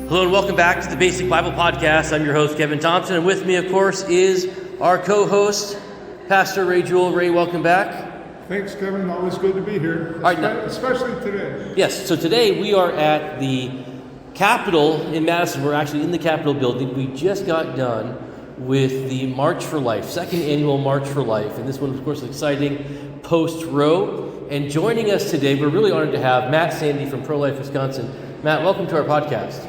Hello and welcome back to the Basic Bible Podcast. I'm your host, Kevin Thompson, and with me, of course, is our co-host, Pastor Ray Jewell. Ray, welcome back. Thanks, Kevin. Always good to be here, especially today. Yes, so today we are at the Capitol in Madison. We're actually in the Capitol building. We just got done with the March for Life, second annual March for Life, and this one, of course, is exciting post-row. And joining us today, we're really honored to have Matt Sande from Pro-Life Wisconsin. Matt, welcome to our podcast.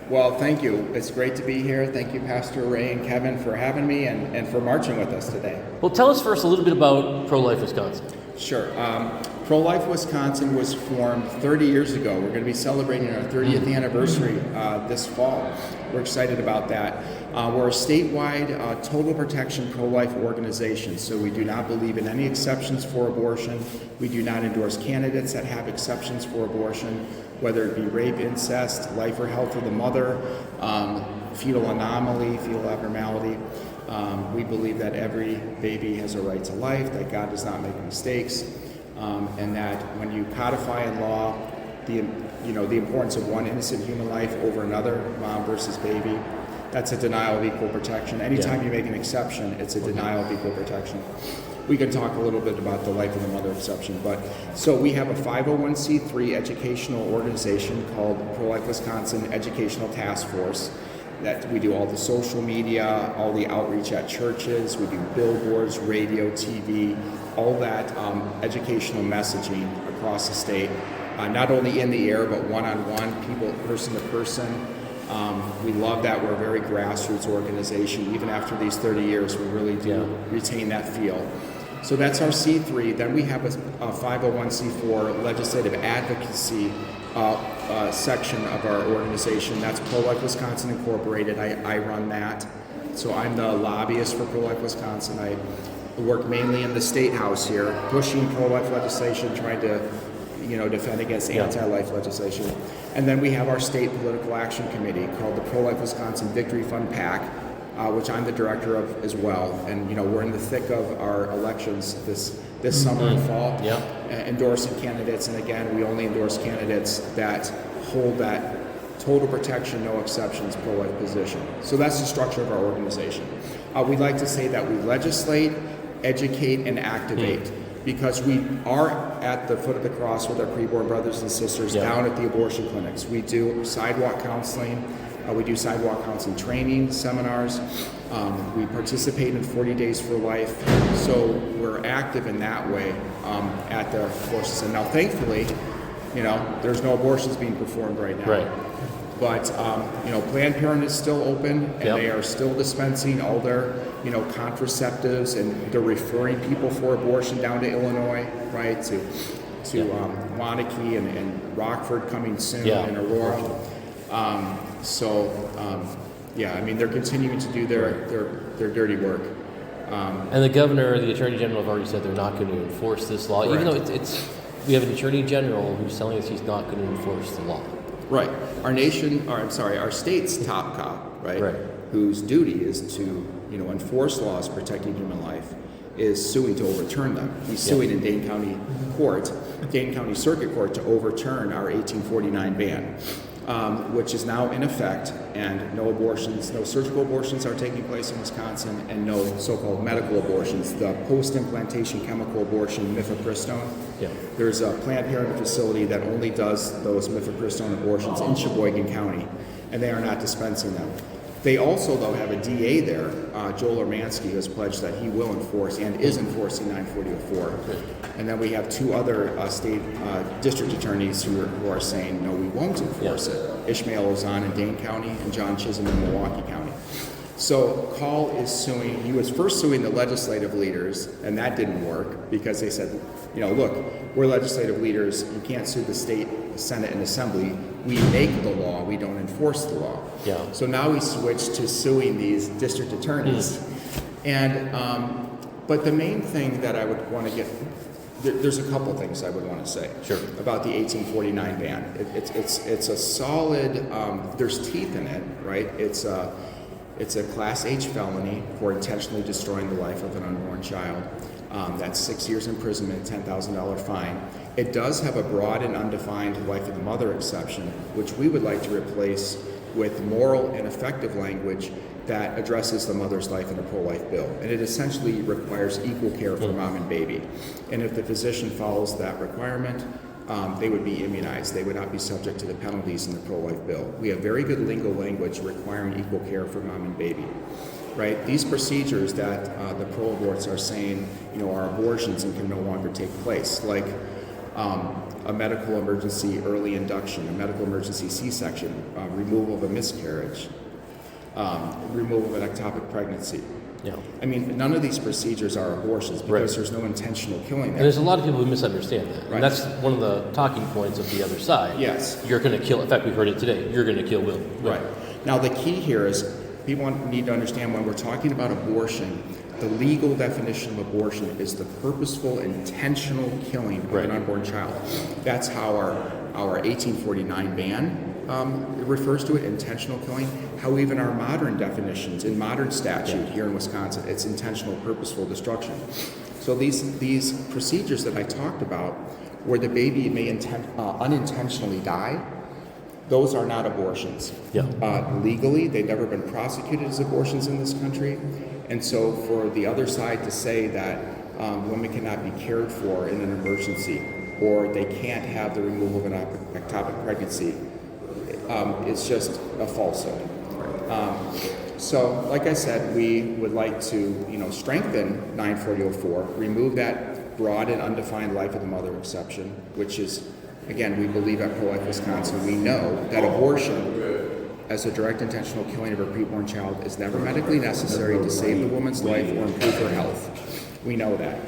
Well, thank you. It's great to be here. Thank you, Pastor Ray and Kevin, for having me and for marching with us today. Well, tell us first a little bit about Pro-Life Wisconsin. Sure. Pro-Life Wisconsin was formed 30 years ago. We're going to be celebrating our 30th anniversary this fall. We're excited about that. We're a statewide total protection pro-life organization, so we do not believe in any exceptions for abortion. We do not endorse candidates that have exceptions for abortion, whether it be rape, incest, life or health of the mother, fetal anomaly, fetal abnormality. We believe that every baby has a right to life, that God does not make mistakes, and that when you codify in law the importance of one innocent human life over another, mom versus baby, that's a denial of equal protection. Anytime you make an exception, it's a denial of equal protection. We can talk a little bit about the life of the mother exception, so we have a 501c3 educational organization called Pro-Life Wisconsin Educational Task Force. That we do all the social media, all the outreach at churches, we do billboards, radio, TV, all that educational messaging across the state, not only in the air, but one-on-one, people, person to person. We love that we're a very grassroots organization. Even after these 30 years, we really do retain that feel. So that's our C3. Then we have a 501c4 legislative advocacy section of our organization. That's Pro-Life Wisconsin Incorporated. I run that. So I'm the lobbyist for Pro-Life Wisconsin. I work mainly in the State House here, pushing pro-life legislation, trying to defend against anti-life legislation. And then we have our state political action committee called the Pro-Life Wisconsin Victory Fund PAC, which I'm the director of as well. And we're in the thick of our elections this summer and fall, endorsing candidates. And again, we only endorse candidates that hold that total protection, no exceptions, pro-life position. So that's the structure of our organization. We'd like to say that we legislate, educate, and activate. Because we are at the foot of the cross with our preborn brothers and sisters down at the abortion clinics. We do sidewalk counseling. We do sidewalk counseling training, seminars. We participate in 40 Days for Life. So we're active in that way at the abortion center. Now, thankfully, there's no abortions being performed right now. Right. But, Planned Parenthood is still open, and they are still dispensing all their, contraceptives, and they're referring people for abortion down to Illinois, right, to Waunakee and Rockford coming soon, and Aurora. They're continuing to do their dirty work. And the governor, the attorney general have already said they're not going to enforce this law, even though we have an attorney general who's telling us he's not going to enforce the law. Right. Our state's top cop, right, whose duty is to, enforce laws protecting human life, is suing to overturn them. He's suing in Dane County Circuit Court to overturn our 1849 ban, which is now in effect, and no surgical abortions are taking place in Wisconsin, and no so-called medical abortions. The post-implantation chemical abortion, mifepristone. There's a Planned Parenthood facility that only does those mifepristone abortions in Sheboygan County, and they are not dispensing them. They also, though, have a DA there, Joel Romansky, who has pledged that he will enforce and is enforcing 94004. And then we have two other state district attorneys who are saying, no, we won't enforce it. Ishmael Ozan in Dane County and John Chisholm in Milwaukee County. So Call is suing. He was first suing the legislative leaders, and that didn't work because they said, look, we're legislative leaders. You can't sue the state, Senate, and Assembly. We make the law. We don't enforce the law. So now we switched to suing these district attorneys. And but the main thing that I would want to get, there's a couple things I would want to say about the 1849 ban. It's a solid. There's teeth in it, right? It's a Class H felony for intentionally destroying the life of an unborn child. That's 6 years imprisonment, $10,000 fine. It does have a broad and undefined life of the mother exception, which we would like to replace with moral and effective language that addresses the mother's life in a pro-life bill. And it essentially requires equal care for mom and baby. And if the physician follows that requirement, they would be immunized. They would not be subject to the penalties in the pro-life bill. We have very good legal language requiring equal care for mom and baby. Right? These procedures that the pro-aborts are saying, are abortions and can no longer take place, like a medical emergency early induction, a medical emergency C-section, removal of a miscarriage, removal of an ectopic pregnancy. Yeah. I mean, none of these procedures are abortions because there's no intentional killing there. And there's a lot of people who misunderstand that. Right. And that's one of the talking points of the other side. Yes. You're going to kill, in fact, we've heard it today, you're going to kill Will. Right. Now, the key here is people need to understand when we're talking about abortion, the legal definition of abortion is the purposeful, intentional killing of an unborn child. That's how our 1849 ban refers to it, intentional killing. How even our modern definitions in modern statute here in Wisconsin, it's intentional, purposeful destruction. So these procedures that I talked about, where the baby may unintentionally die, those are not abortions. Yeah. Legally, they've never been prosecuted as abortions in this country. And so for the other side to say that women cannot be cared for in an emergency, or they can't have the removal of an ectopic pregnancy, it's just a falsehood. So, like I said, we would like to, strengthen 94004, remove that broad and undefined life of the mother exception, which is, again, we believe at Pro-Life Wisconsin, we know that abortion, as a direct intentional killing of a preborn child, is never medically necessary to save the woman's life or improve her health. We know that.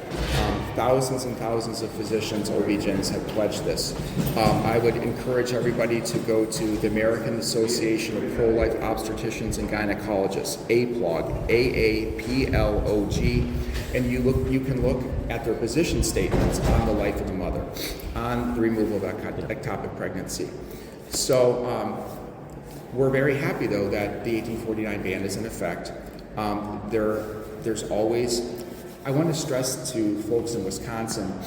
Thousands and thousands of physicians, OB-GYNs, have pledged this. I would encourage everybody to go to the American Association of Pro-Life Obstetricians and Gynecologists, AAPLOG, AAPLOG, and you can look at their position statements on the life of the mother, on the removal of ectopic pregnancy. So we're very happy, though, that the 1849 ban is in effect. There's always, I want to stress to folks in Wisconsin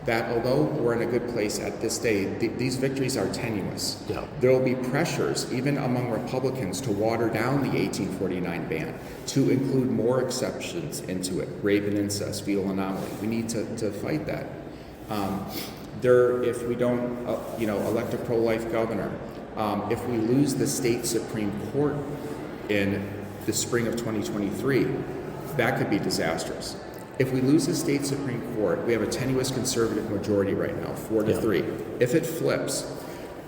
that although we're in a good place at this day, these victories are tenuous. Yeah. There will be pressures, even among Republicans, to water down the 1849 ban, to include more exceptions into it, rape and incest, fetal anomaly. We need to fight that. If we don't, elect a pro-life governor, if we lose the state Supreme Court in the spring of 2023, that could be disastrous. If we lose the state Supreme Court, we have a tenuous conservative majority right now, 4-3. If it flips,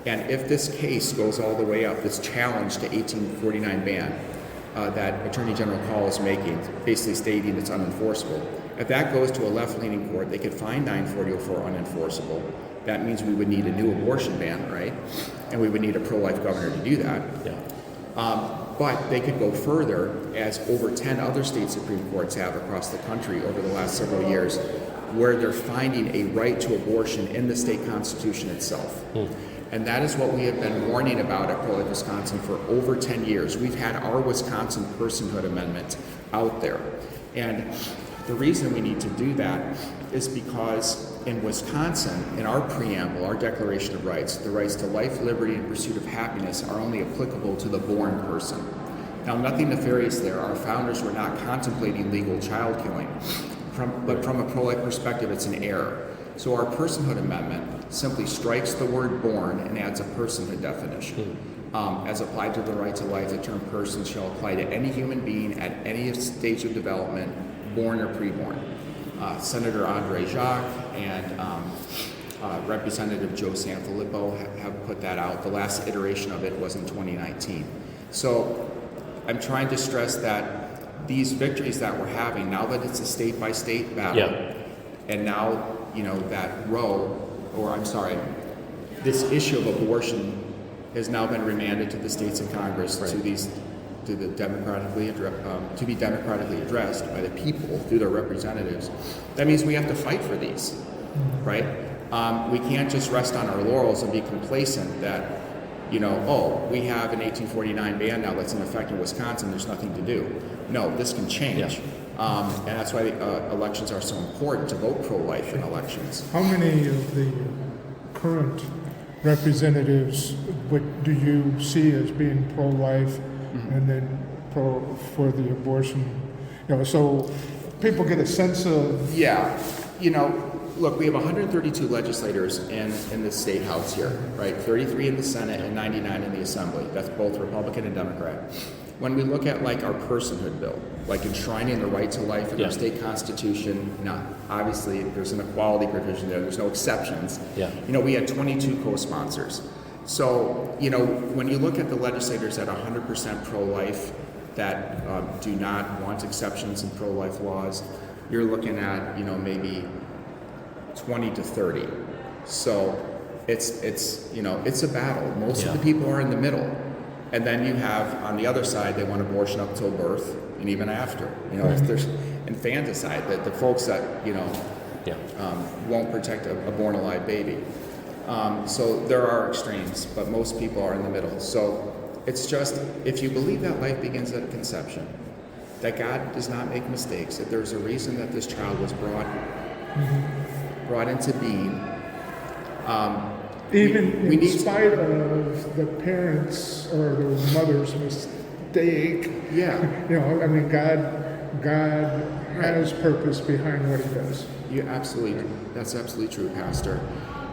and if this case goes all the way up, this challenge to 1849 ban that Attorney General Call is making, basically stating it's unenforceable, if that goes to a left-leaning court, they could find 94004 unenforceable. That means we would need a new abortion ban, right? And we would need a pro-life governor to do that. Yeah. But they could go further, as over 10 other state Supreme Courts have across the country over the last several years, where they're finding a right to abortion in the state constitution itself. And that is what we have been warning about at Pro-Life Wisconsin for over 10 years. We've had our Wisconsin Personhood Amendment out there. And the reason we need to do that is because in Wisconsin, in our preamble, our Declaration of Rights, the rights to life, liberty, and pursuit of happiness are only applicable to the born person. Now, nothing nefarious there. Our founders were not contemplating legal child killing. But from a pro-life perspective, it's an error. So our Personhood Amendment simply strikes the word born and adds a personhood definition. As applied to the right to life, the term person shall apply to any human being at any stage of development, born or preborn. Senator Andre Jacques and Representative Joe Sanfilippo have put that out. The last iteration of it was in 2019. So I'm trying to stress that these victories that we're having, now that it's a state-by-state battle, and now, that this issue of abortion has now been remanded to the states and Congress to be democratically addressed by the people through their representatives. That means we have to fight for these, right? We can't just rest on our laurels and be complacent that, we have an 1849 ban now that's in effect in Wisconsin, there's nothing to do. No, this can change. And that's why elections are so important, to vote pro-life in elections. How many of the current representatives, what do you see as being pro-life and then for the abortion? So people get a sense of... Yeah. Look, we have 132 legislators in the state house here, right? 33 in the Senate and 99 in the Assembly. That's both Republican and Democrat. When we look at like our personhood bill, like enshrining the right to life in our state constitution, obviously there's an equality provision there. There's no exceptions. Yeah. We had 22 co-sponsors. So, when you look at the legislators that are 100% pro-life, that do not want exceptions in pro-life laws, you're looking at, maybe 20 to 30. So it's a battle. Most of the people are in the middle. And then you have, on the other side, they want abortion up till birth and even after. If there's infanticide, that the folks that, won't protect a born alive baby. So there are extremes, but most people are in the middle. So it's just, if you believe that life begins at conception, that God does not make mistakes, that there's a reason that this child was brought into being. In spite of the parents or the mother's mistake, God has purpose behind what He does. That's absolutely true, Pastor.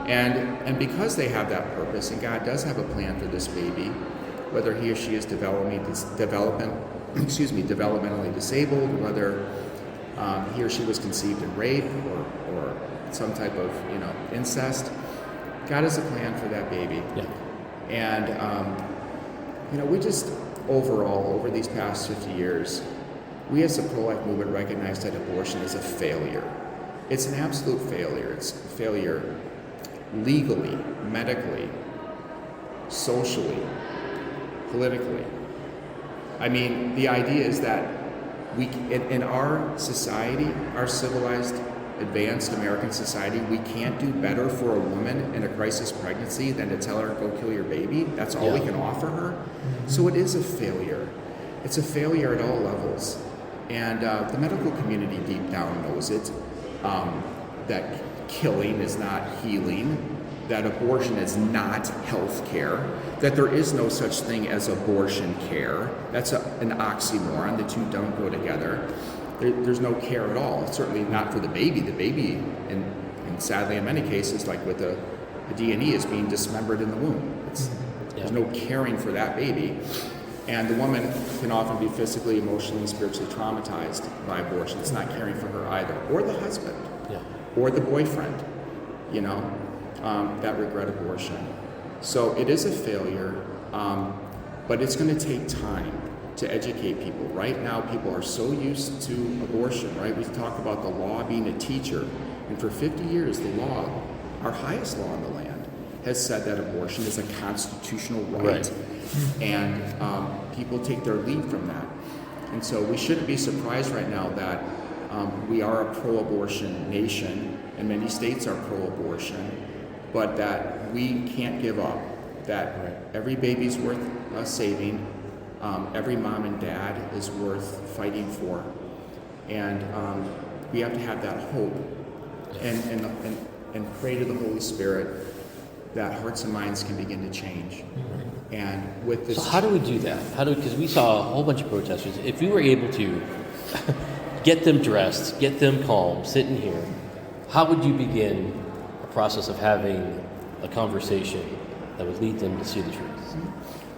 And because they have that purpose, and God does have a plan for this baby, whether he or she is developmentally disabled, whether he or she was conceived in rape or some type of incest, God has a plan for that baby. Yeah. And we just overall, over these past 50 years, we as the pro-life movement recognize that abortion is a failure. It's an absolute failure. It's a failure legally, medically, socially, politically. I mean, the idea is that we, in our society, our civilized, advanced American society, we can't do better for a woman in a crisis pregnancy than to tell her, go kill your baby. That's all we can offer her. So it is a failure. It's a failure at all levels. And the medical community deep down knows it, that killing is not healing, that abortion is not health care, that there is no such thing as abortion care. That's an oxymoron. The two don't go together. There's no care at all. Certainly not for the baby. The baby, and sadly in many cases, like with a D&E, is being dismembered in the womb. There's no caring for that baby. And the woman can often be physically, emotionally, and spiritually traumatized by abortion. It's not caring for her either. Or the husband. Or the boyfriend, that regret abortion. So it is a failure, but it's going to take time to educate people. Right now, people are so used to abortion, right? We've talked about the law being a teacher. And for 50 years, the law, our highest law in the land, has said that abortion is a constitutional right. And people take their lead from that. And so we shouldn't be surprised right now that we are a pro-abortion nation, and many states are pro-abortion, but that we can't give up, that every baby's worth saving, every mom and dad is worth fighting for, and we have to have that hope and pray to the Holy Spirit that hearts and minds can begin to change. And with this, so how do we do that? Because we saw a whole bunch of protesters. If we were able to get them dressed, get them calm, sitting here, how would you begin a process of having a conversation that would lead them to see the truth?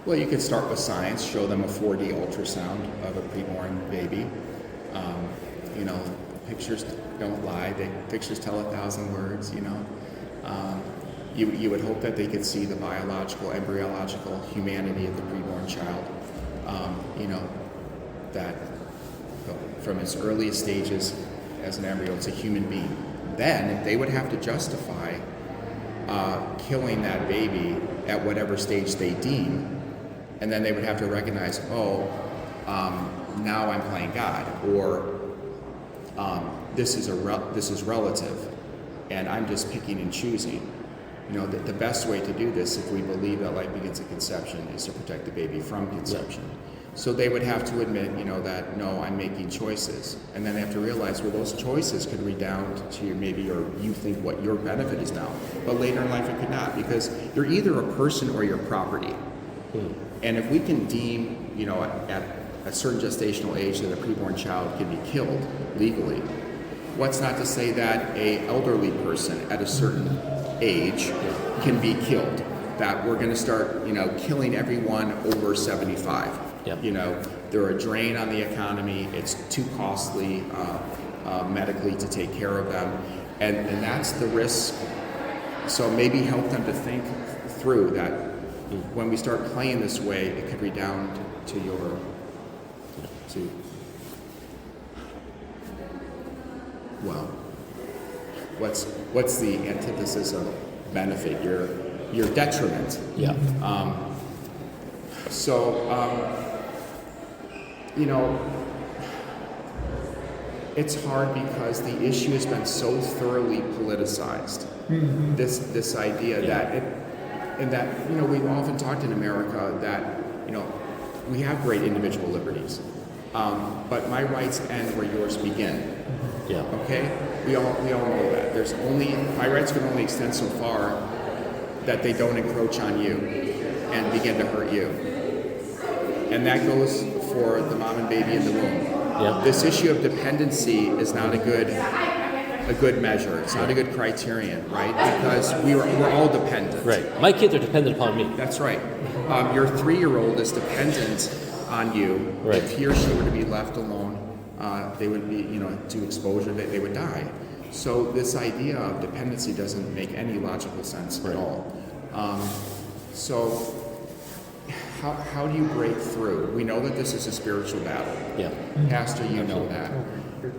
Well, you could start with science, show them a 4D ultrasound of a preborn baby. Pictures don't lie. Pictures tell 1,000 words, You would hope that they could see the biological, embryological humanity of the preborn child. That from its earliest stages as an embryo, it's a human being. Then they would have to justify killing that baby at whatever stage they deem, and then they would have to recognize, now I'm playing God, or this is relative, and I'm just picking and choosing. The best way to do this, if we believe that life begins at conception, is to protect the baby from conception. So they would have to admit, that no, I'm making choices, and then they have to realize, well, those choices could redound to you think what your benefit is now, but later in life it could not, because you're either a person or you're property. And if we can deem, at a certain gestational age that a preborn child can be killed legally, what's not to say that a elderly person at a certain age can be killed? That we're going to start, killing everyone over 75. Yep. They're a drain on the economy. It's too costly medically to take care of them, and that's the risk. So maybe help them to think through that when we start playing this way, it could redound to what's the antithesis of benefit? Your detriment. Yeah. It's hard because the issue has been so thoroughly politicized. This idea that we've often talked in America that we have great individual liberties, but my rights end where yours begin. Yeah. Okay, we all know that. My rights can only extend so far that they don't encroach on you and begin to hurt you. And that goes for the mom and baby in the womb. Yeah. This issue of dependency is not a good measure. It's not a good criterion, right? Because we're all dependent. Right. My kids are dependent upon me. That's right. Your 3-year-old is dependent on you. Right. If he or she were to be left alone, they would be, to exposure, they would die. So this idea of dependency doesn't make any logical sense at all. So how do you break through? We know that this is a spiritual battle. Yeah. Pastor, you know that.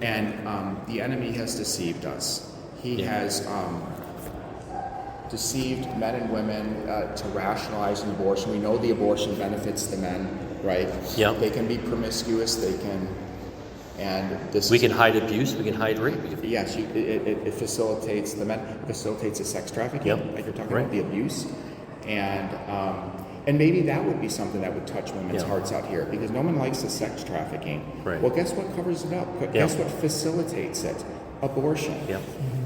And the enemy has deceived us. He has deceived men and women to rationalize an abortion. We know the abortion benefits the men, right? Yeah. They can be promiscuous. They can, and this. We can hide abuse. We can hide rape. Yes, it facilitates the men. It facilitates the sex trafficking, like you're talking about, the abuse, and maybe that would be something that would touch women's hearts out here, because no one likes the sex trafficking. Right. Well, guess what covers it up? Guess what facilitates it? Abortion. Yeah.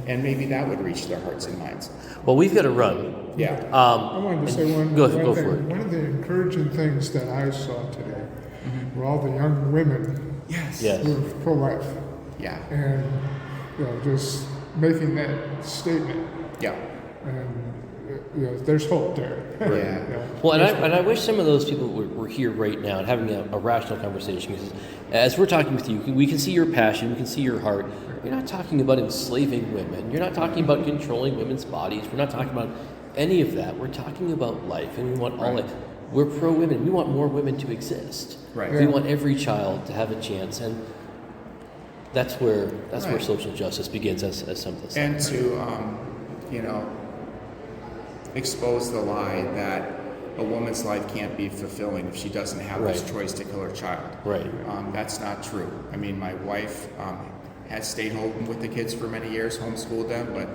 And maybe that would reach their hearts and minds. Well, we've got to run. Yeah. I wanted to say one Go thing. for it. One of the encouraging things that I saw today were all the young women Yes. Yes. who are pro-life, Yeah. and just making that statement, Yeah. and there's hope there. Yeah. Well, and I wish some of those people were here right now and having a rational conversation. Because as we're talking with you, we can see your passion, we can see your heart. You're not talking about enslaving women. You're not talking about controlling women's bodies. We're not talking about any of that. We're talking about life, and we want all life. We're pro-women. We want more women to exist. Right. We want every child to have a chance, and that's where social justice begins, as something. And to, expose the lie that a woman's life can't be fulfilling if she doesn't have this choice to kill her child. Right. That's not true. I mean, my wife has stayed home with the kids for many years, homeschooled them, but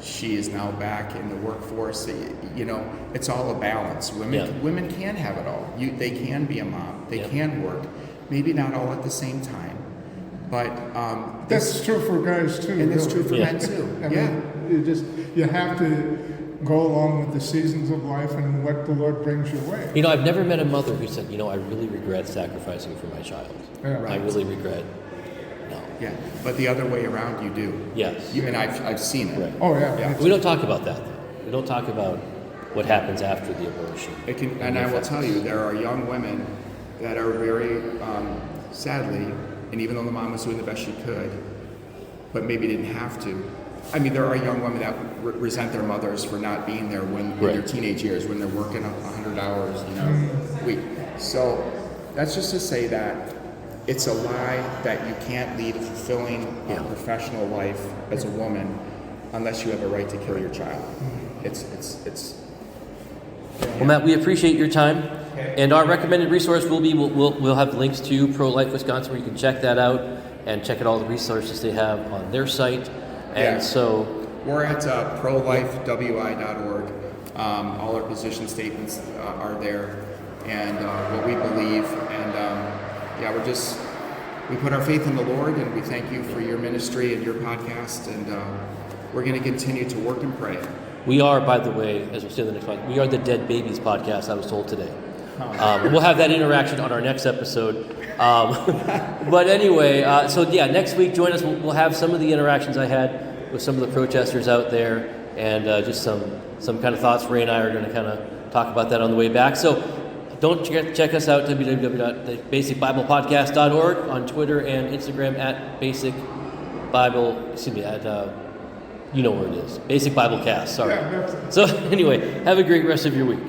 she is now back in the workforce. It's all a balance. Women can have it all. They can be a mom. They can work. Maybe not all at the same time, but That's true for guys too. and it's true for men too. I mean, you have to go along with the seasons of life and what the Lord brings your way. I've never met a mother who said, I really regret sacrificing for my child. Yeah. I really regret. No. Yeah, but the other way around, you do. Yes. And I've seen it. Right. Oh yeah. Yeah. We don't talk about that, though. We don't talk about what happens after the abortion. And I will tell you, there are young women that are very, sadly, and even though the mom was doing the best she could, but maybe didn't have to. I mean, there are young women that resent their mothers for not being there when their teenage years, when they're working 100 hours, a week. So that's just to say that it's a lie that you can't lead a fulfilling professional life as a woman unless you have a right to kill your child. It's. Well, Matt, we appreciate your time, and our recommended resource will be we'll have links to Pro-Life Wisconsin where you can check that out and check out all the resources they have on their site. And so we're at prolifewi.org. All our position statements are there. and what we believe. And yeah, we put our faith in the Lord, and we thank you for your ministry and your podcast, and we're going to continue to work and pray. We are, by the way, as we'll see in the next one, we are the Dead Babies podcast, I was told today. We'll have that interaction on our next episode. But anyway, so yeah, next week, join us. We'll have some of the interactions I had with some of the protesters out there, and just some kind of thoughts. Ray and I are going to kind of talk about that on the way back. So don't check us out, www.basicbiblepodcast.org, on Twitter and Instagram at Basic Bible, you know where it is, Basic Bible Cast, sorry. Yeah, that's it. So anyway, have a great rest of your week.